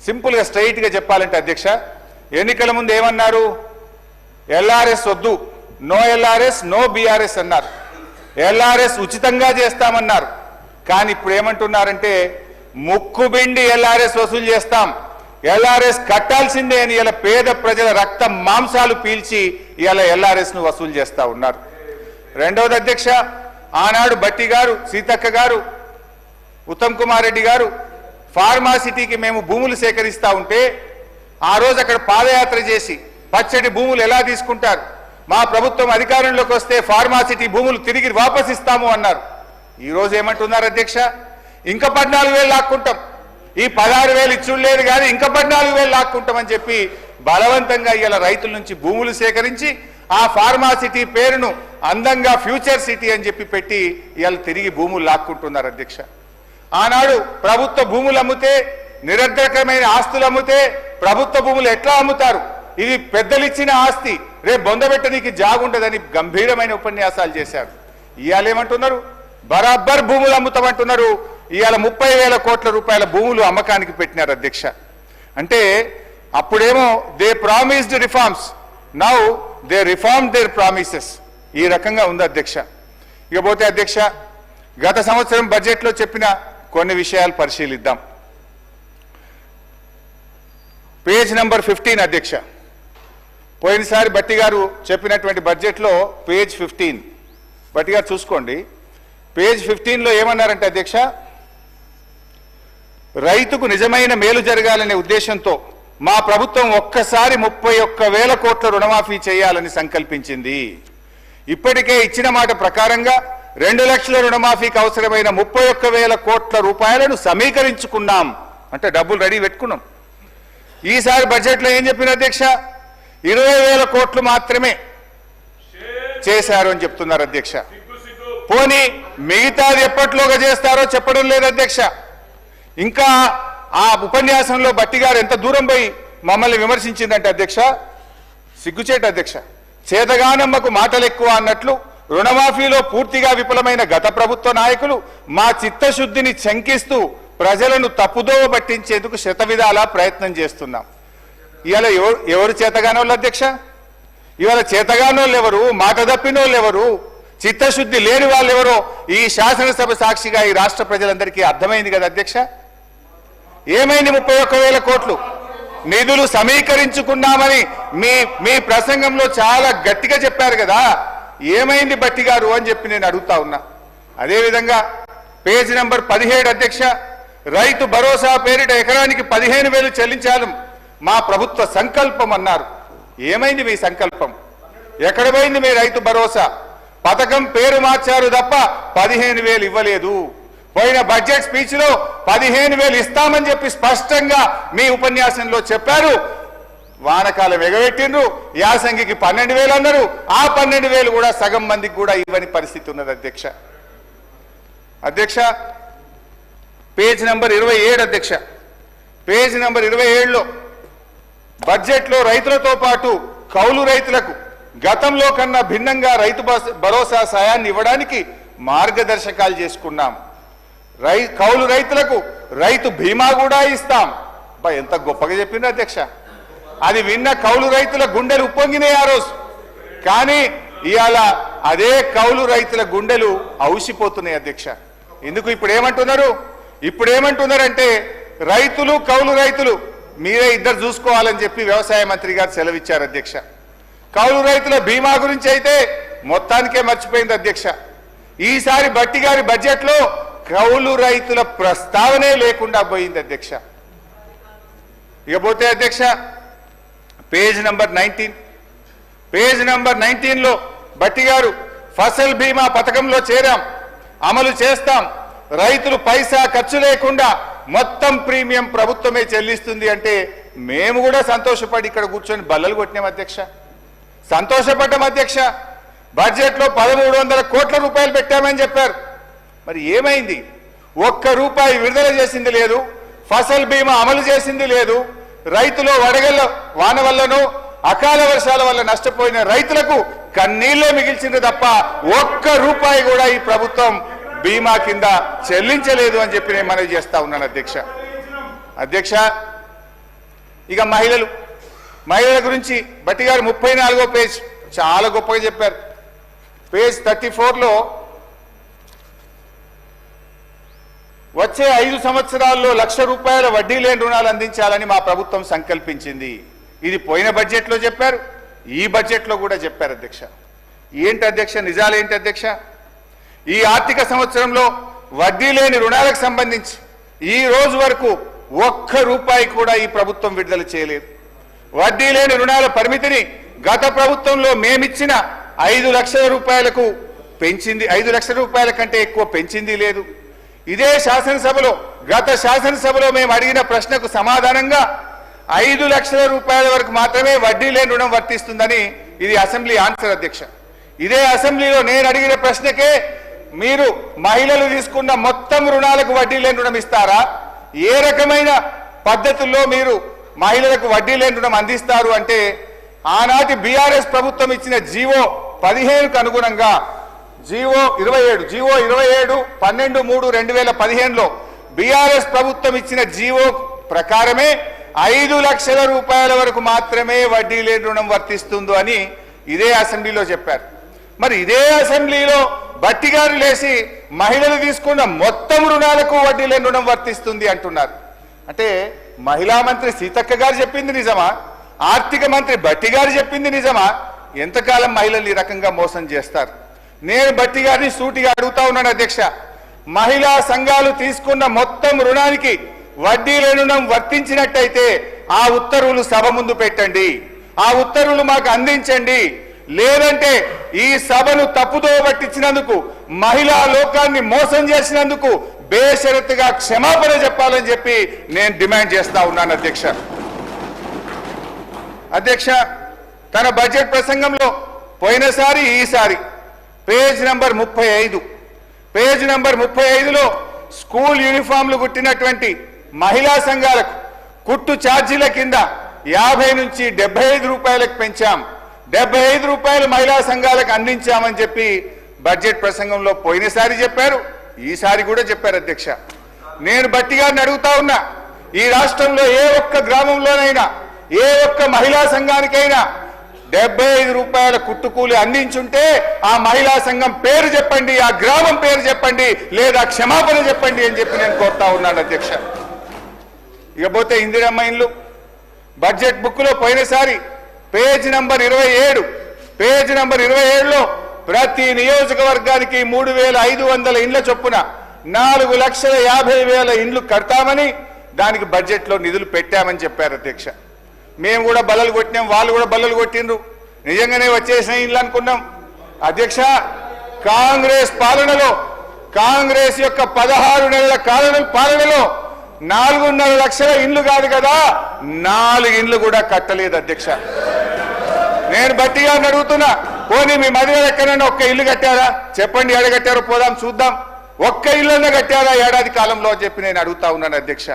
సింపుల్గా స్ట్రైట్గా చెప్పాలంటే అధ్యక్ష, ఎన్నికల ముందు ఏమన్నారు? ఎల్ఆర్ఎస్ వద్దు, నో ఎల్ఆర్ఎస్ నో బీఆర్ఎస్ అన్నారు. ఎల్ఆర్ఎస్ ఉచితంగా చేస్తామన్నారు. కానీ ఇప్పుడు ఏమంటున్నారంటే ముక్కుబిండి ఎల్ఆర్ఎస్ వసూలు చేస్తాం, ఎల్ఆర్ఎస్ కట్టాల్సిందే అని ఇలా పేద ప్రజల రక్త మాంసాలు పీల్చి ఇలా ఎల్ఆర్ఎస్ ను వసూలు చేస్తా ఉన్నారు. రెండవది అధ్యక్ష, ఆనాడు బట్టి గారు, సీతక్క గారు, ఉత్తమ్ కుమార్ రెడ్డి గారు ఫార్మాసిటీకి మేము భూములు సేకరిస్తా ఉంటే ఆ రోజు అక్కడ పాదయాత్ర చేసి పచ్చడి భూములు ఎలా తీసుకుంటారు, మా ప్రభుత్వం అధికారంలోకి వస్తే ఫార్మాసిటీ భూములు తిరిగి వాపస్ ఇస్తాము అన్నారు. ఈ రోజు ఏమంటున్నారు అధ్యక్ష? ఇంకా 14,000 లాక్కుంటాం, ఈ 16,000 ఇచ్చులేదు కానీ ఇంకా 14,000 లాక్కుంటామని చెప్పి బలవంతంగా ఇలా రైతుల నుంచి భూములు సేకరించి ఆ ఫార్మాసిటీ పేరును అందంగా ఫ్యూచర్ సిటీ అని చెప్పి పెట్టి ఇవాళ తిరిగి భూములు లాక్కుంటున్నారు అధ్యక్ష. ఆనాడు ప్రభుత్వ భూములు అమ్మితే, నిరర్ధకమైన ఆస్తులు అమ్మితే ప్రభుత్వ భూములు ఎట్లా అమ్ముతారు, ఇది పెద్దలిచ్చిన ఆస్తి, రేపు బొందబెట్టడానికి జాగుండదని గంభీరమైన ఉపన్యాసాలు చేశారు. ఇవాళ ఏమంటున్నారు? బరాబర్ భూములు అమ్ముతామంటున్నారు. ఇవాళ 30,000 కోట్ల రూపాయల భూములు అమ్మకానికి పెట్టినారు అధ్యక్ష. అంటే అప్పుడేమో they promised reforms, now they reform there promises. ఈ రకంగా ఉంది అధ్యక్ష. ఇకపోతే అధ్యక్ష, గత సంవత్సరం బడ్జెట్లో చెప్పిన కొన్ని విషయాలు పరిశీలిద్దాం. పేజ్ నంబర్ 15 అధ్యక్ష. పోయినసారి బట్టి గారు చెప్పినటువంటి బడ్జెట్లో పేజ్ 15 బట్టి గారు చూసుకోండి. పేజ్ 15లో ఏమన్నారంటే అధ్యక్ష, రైతుకు నిజమైన మేలు జరగాలనే ఉద్దేశంతో మా ప్రభుత్వం ఒక్కసారి 31,000 కోట్ల రుణమాఫీ చేయాలని సంకల్పించింది. ఇప్పటికే ఇచ్చిన మాట ప్రకారంగా 2 లక్షల రుణమాఫీకి అవసరమైన 31,000 కోట్ల రూపాయలను సమీకరించుకున్నాం. అంటే డబ్బులు రెడీ పెట్టుకున్నాం. ఈసారి బడ్జెట్లో ఏం చెప్పిన అధ్యక్ష? 20,000 కోట్లు మాత్రమే చేశారు అని చెప్తున్నారు అధ్యక్ష. పోనీ మిగతాది ఎప్పట్లోగా చేస్తారో చెప్పడం లేదు అధ్యక్ష. ఇంకా ఆ ఉపన్యాసంలో బట్టి గారు ఎంత దూరం పోయి మమ్మల్ని విమర్శించిందంటే అధ్యక్ష, సిగ్గుచేట అధ్యక్ష. చేతగానమ్మకు మాటలు ఎక్కువ అన్నట్లు రుణమాఫీలో పూర్తిగా విఫలమైన గత ప్రభుత్వ నాయకులు మా చిత్తశుద్ధిని శంకిస్తూ ప్రజలను తప్పుదోవ పట్టించేందుకు శతవిధాలా ప్రయత్నం చేస్తున్నాం. ఇవాళ ఎవరు చేతగానోళ్ళు అధ్యక్ష? ఇవాళ చేతగానోళ్ళు ఎవరు, మాట తప్పినోళ్ళు ఎవరు, చిత్తశుద్ధి లేని వాళ్ళు ఎవరో ఈ శాసనసభ సాక్షిగా ఈ రాష్ట్ర ప్రజలందరికీ అర్థమైంది కదా అధ్యక్ష. ఏమైంది? 31,000 కోట్లు నిధులు సమీకరించుకున్నామని మీ ప్రసంగంలో చాలా గట్టిగా చెప్పారు కదా, ఏమైంది బట్టి గారు అని చెప్పి నేను అడుగుతా ఉన్నా. అదేవిధంగా పేజ్ నంబర్ 17 అధ్యక్ష, రైతు భరోసా పేరిట ఎకరానికి 15,000 చెల్లించాలి మా ప్రభుత్వ సంకల్పం అన్నారు. ఏమైంది మీ సంకల్పం? ఎక్కడ పోయింది మీ రైతు భరోసా పథకం? పేరు మార్చారు తప్ప 15,000 ఇవ్వలేదు. పోయిన బడ్జెట్ స్పీచ్ లో 15,000 ఇస్తామని చెప్పి స్పష్టంగా మీ ఉపన్యాసంలో చెప్పారు. వానకాలం ఎగబెట్టిండ్రు, యాసంగికి 12,000 అన్నారు. ఆ 12,000 కూడా సగం మందికి కూడా ఇవ్వని పరిస్థితి ఉన్నది అధ్యక్ష. అధ్యక్ష పేజ్ నంబర్ 27 అధ్యక్ష. పేజ్ నంబర్ 27లో బడ్జెట్లో రైతులతో పాటు కౌలు రైతులకు గతంలో కన్నా భిన్నంగా రైతు భరోసా సాయాన్ని ఇవ్వడానికి మార్గదర్శకాలు చేసుకున్నాం. కౌలు రైతులకు రైతు బీమా కూడా ఇస్తాం. ఎంత గొప్పగా చెప్పిండ్రు అధ్యక్ష. అది విన్న కౌలు రైతుల గుండెలు ఉప్పొంగినాయి ఆ రోజు. కానీ ఇవాళ అదే కౌలు రైతుల గుండెలు ఔసిపోతున్నాయి అధ్యక్ష. ఎందుకు? ఇప్పుడేమంటున్నారంటే రైతులు కౌలు రైతులు మీరే ఇద్దరు చూసుకోవాలని చెప్పి వ్యవసాయ మంత్రి గారు సెలవిచ్చారు అధ్యక్ష. కౌలు రైతుల బీమా గురించి అయితే మొత్తానికే మర్చిపోయింది అధ్యక్ష. ఈసారి బట్టి గారి బడ్జెట్లో కౌలు రైతుల ప్రస్తావనే లేకుండా పోయింది అధ్యక్ష. ఇకపోతే అధ్యక్ష పేజ్ నంబర్ 19లో బట్టి గారు ఫసల్ బీమా పథకంలో చేరాం, అమలు చేస్తాం, రైతులు పైసా ఖర్చు లేకుండా మొత్తం ప్రీమియం ప్రభుత్వమే చెల్లిస్తుంది అంటే మేము కూడా సంతోషపడి ఇక్కడ కూర్చొని బల్లలు కొట్టినాం అధ్యక్ష. సంతోషపడ్డాం అధ్యక్ష. బడ్జెట్లో 1,300 కోట్ల రూపాయలు పెట్టామని చెప్పారు. మరి ఏమైంది? 1 రూపాయి విడుదల చేసింది లేదు, ఫసల్ బీమా అమలు చేసింది లేదు. రైతులు వడగళ్ళ వాన వల్లనో అకాల వర్షాల వల్ల నష్టపోయిన రైతులకు కన్నీళ్లే మిగిల్చింది తప్ప 1 రూపాయి కూడా ఈ ప్రభుత్వం బీమా కింద చెల్లించలేదు అని చెప్పి నేను మనవి చేస్తా ఉన్నాను అధ్యక్ష. ఇక మహిళల గురించి భట్టి గారు 34వ పేజ్ చాలా గొప్పగా చెప్పారు. పేజ్ 34లో వచ్చే 5 సంవత్సరాల్లో ₹1,00,000 వడ్డీ లేని రుణాలు అందించాలని మా ప్రభుత్వం సంకల్పించింది. ఇది పోయిన బడ్జెట్లో చెప్పారు, ఈ బడ్జెట్లో కూడా చెప్పారు అధ్యక్ష. ఏంటి అధ్యక్ష, నిజాలేంటి అధ్యక్ష? ఈ ఆర్థిక సంవత్సరంలో వడ్డీ లేని రుణాలకు సంబంధించి ఈ రోజు వరకు ₹1 కూడా ఈ ప్రభుత్వం విడుదల చేయలేదు. వడ్డీ లేని రుణాల పరిమితిని గత ప్రభుత్వంలో మేమిచ్చిన ₹5,00,000కు పెంచింది, ₹5,00,000 కంటే ఎక్కువ పెంచింది లేదు. ఇదే శాసనసభలో గత శాసనసభలో మేము అడిగిన ప్రశ్నకు సమాధానంగా ₹5,00,000 వరకు మాత్రమే వడ్డీ లేని రుణం వర్తిస్తుందని ఇది అసెంబ్లీ ఆన్సర్ అధ్యక్ష. ఇదే అసెంబ్లీలో నేను అడిగిన ప్రశ్నకే మీరు మహిళలు తీసుకున్న మొత్తం రుణాలకు వడ్డీ లేని రుణం ఇస్తారా, ఏ రకమైన పద్ధతుల్లో మీరు మహిళలకు వడ్డీ లేని రుణం అందిస్తారు అంటే ఆనాటి బీఆర్ఎస్ ప్రభుత్వం ఇచ్చిన జీవో 15కు అనుగుణంగా జీవో 27 12/3/2015లో బీఆర్ఎస్ ప్రభుత్వం ఇచ్చిన జీవో ప్రకారమే ₹5,00,000 వరకు మాత్రమే వడ్డీ లేని రుణం వర్తిస్తుందో అని ఇదే అసెంబ్లీలో చెప్పారు. మరి ఇదే అసెంబ్లీలో భట్టి గారు లేచి మహిళలు తీసుకున్న మొత్తం రుణాలకు వడ్డీ లేని రుణం వర్తిస్తుంది అంటున్నారు. అంటే మహిళా మంత్రి సీతక్క గారు చెప్పింది నిజమా, ఆర్థిక మంత్రి భట్టి గారు చెప్పింది నిజమా? ఎంతకాలం మహిళలు ఈ రకంగా మోసం చేస్తారు? నేను భట్టి గారిని సూటిగా అడుగుతా ఉన్నాను అధ్యక్ష, మహిళా సంఘాలు తీసుకున్న మొత్తం రుణానికి వడ్డీ లేని రుణం వర్తించినట్టయితే ఆ ఉత్తర్వులు సభ ముందు పెట్టండి, ఆ ఉత్తర్వులు మాకు అందించండి. లేదంటే ఈ సభను తప్పుదో పట్టించినందుకు, మహిళా లోకాన్ని మోసం చేసినందుకు బేషరతుగా క్షమాపణ చెప్పాలని చెప్పి నేను డిమాండ్ చేస్తా ఉన్నాను అధ్యక్ష. తన బడ్జెట్ ప్రసంగంలో పోయినసారి ఈసారి పేజ్ నంబర్ 35లో స్కూల్ యూనిఫామ్లు కుట్టినటువంటి మహిళా సంఘాలకు కుట్టు ఛార్జీల కింద 50 నుంచి ₹75 పెంచాం, ₹75 మహిళా సంఘాలకు అందించామని చెప్పి బడ్జెట్ ప్రసంగంలో పోయినసారి చెప్పారు, ఈసారి కూడా చెప్పారు అధ్యక్ష. నేను భట్టి గారిని అడుగుతా ఉన్నా, ఈ రాష్ట్రంలో ఏ ఒక్క గ్రామంలోనైనా ఏ ఒక్క మహిళా సంఘానికైనా ₹75 కుట్టుకూలి అందించుంటే ఆ మహిళా సంఘం పేరు చెప్పండి, ఆ గ్రామం పేరు చెప్పండి, లేదా క్షమాపణ చెప్పండి అని చెప్పి నేను కోరుతా ఉన్నాను అధ్యక్ష. ఇకపోతే ఇందిరమ్మ ఇండ్లు బడ్జెట్ బుక్లో పోయినసారి పేజ్ నంబర్ 27లో ప్రతి నియోజకవర్గానికి 3,500 ఇండ్ల చొప్పున 4,50,000 ఇండ్లు కడతామని దానికి బడ్జెట్లో నిధులు పెట్టామని చెప్పారు అధ్యక్ష. మేము కూడా బల్లలు కొట్టినాం, వాళ్ళు కూడా బల్లలు కొట్టిండ్రు, నిజంగానే వచ్చేసిన ఇండ్లు అనుకున్నాం అధ్యక్ష. కాంగ్రెస్ పాలనలో, కాంగ్రెస్ యొక్క 16 నెలల పాలనలో 4.5 లక్షల ఇండ్లు కాదు కదా, 4 ఇండ్లు కూడా కట్టలేదు అధ్యక్ష. నేను భట్టి గారిని అడుగుతున్నా, పోనీ మీ మధ్యలో ఎక్కడైనా ఒక్క ఇల్లు కట్టారా చెప్పండి, ఎడ కట్టారో పోదాం చూద్దాం. ఒక్క ఇల్లు కట్టారా ఏడాది కాలంలో చెప్పి నేను అడుగుతా ఉన్నాను అధ్యక్ష.